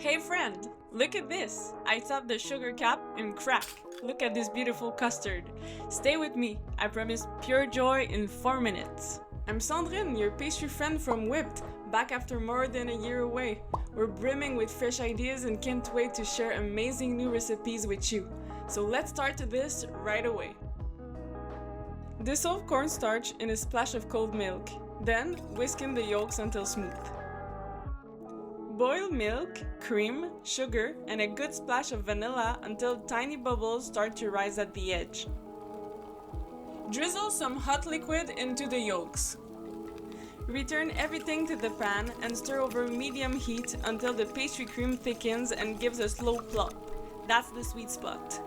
Hey friend, look at this! I tapped the sugar cap and crack! Look at this beautiful custard. Stay with me, I promise pure joy in 4 minutes. I'm Sandrine, your pastry friend from Whipped, back after more than a year away. We're brimming with fresh ideas and can't wait to share amazing new recipes with you. So let's start this right away. Dissolve cornstarch in a splash of cold milk, then whisk in the yolks until smooth. Boil milk, cream, sugar, and a good splash of vanilla until tiny bubbles start to rise at the edge. Drizzle some hot liquid into the yolks. Return everything to the pan and stir over medium heat until the pastry cream thickens and gives a slow plop. That's the sweet spot.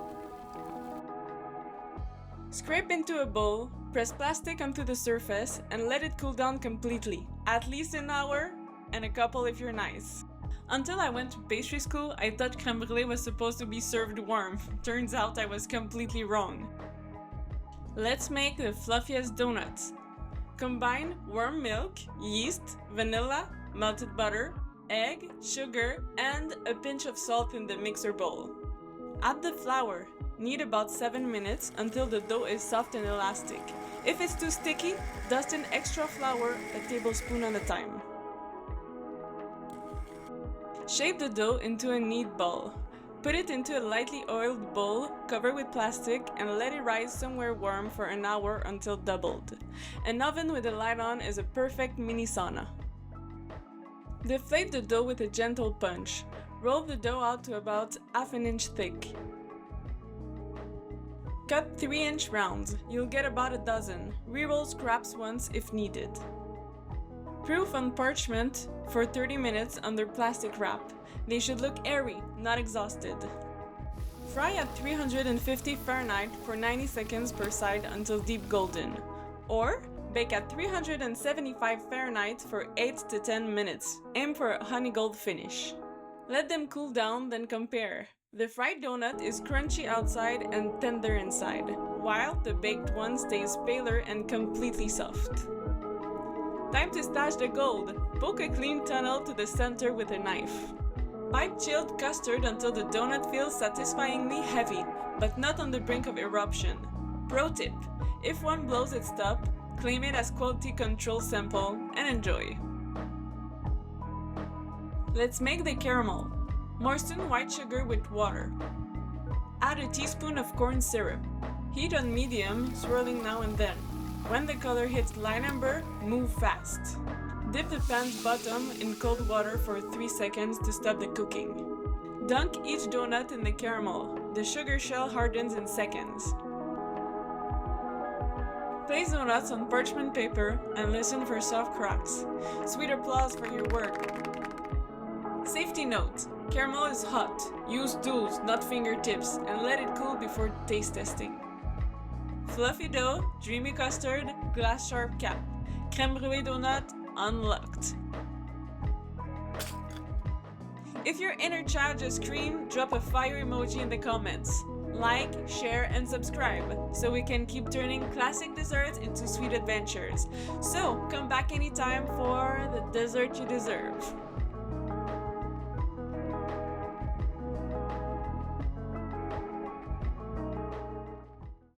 Scrape into a bowl, press plastic onto the surface, and let it cool down completely, at least an hour, and a couple if you're nice. Until I went to pastry school, I thought crème brûlée was supposed to be served warm. Turns out I was completely wrong. Let's make the fluffiest donuts. Combine warm milk, yeast, vanilla, melted butter, egg, sugar, and a pinch of salt in the mixer bowl. Add the flour. Knead about 7 minutes until the dough is soft and elastic. If it's too sticky, dust in extra flour, a tablespoon at a time. Shape the dough into a neat ball. Put it into a lightly oiled bowl, cover with plastic, and let it rise somewhere warm for an hour until doubled. An oven with a light on is a perfect mini sauna. Deflate the dough with a gentle punch. Roll the dough out to about ½ an inch thick. Cut 3-inch rounds. You'll get about a dozen. Reroll scraps once if needed. Proof on parchment for 30 minutes under plastic wrap. They should look airy, not exhausted. Fry at 350 Fahrenheit for 90 seconds per side until deep golden. Or bake at 375 Fahrenheit for 8 to 10 minutes. Aim for a honey gold finish. Let them cool down, then compare. The fried donut is crunchy outside and tender inside, while the baked one stays paler and completely soft. Time to stash the gold. Poke a clean tunnel to the center with a knife. Pipe chilled custard until the donut feels satisfyingly heavy, but not on the brink of eruption. Pro tip: if one blows its top, claim it as quality control sample and enjoy. Let's make the caramel. Moisten white sugar with water. Add a teaspoon of corn syrup. Heat on medium, swirling now and then. When the color hits light amber, move fast. Dip the pan's bottom in cold water for 3 seconds to stop the cooking. Dunk each donut in the caramel. The sugar shell hardens in seconds. Place donuts on parchment paper and listen for soft cracks. Sweet applause for your work. Safety note: caramel is hot. Use tools, not fingertips, and let it cool before taste testing. Fluffy dough, dreamy custard, glass sharp cap. Crème Brulee Donut unlocked. If your inner child just screamed, drop a fire emoji in the comments. Like, share, and subscribe so we can keep turning classic desserts into sweet adventures. So come back anytime for the dessert you deserve.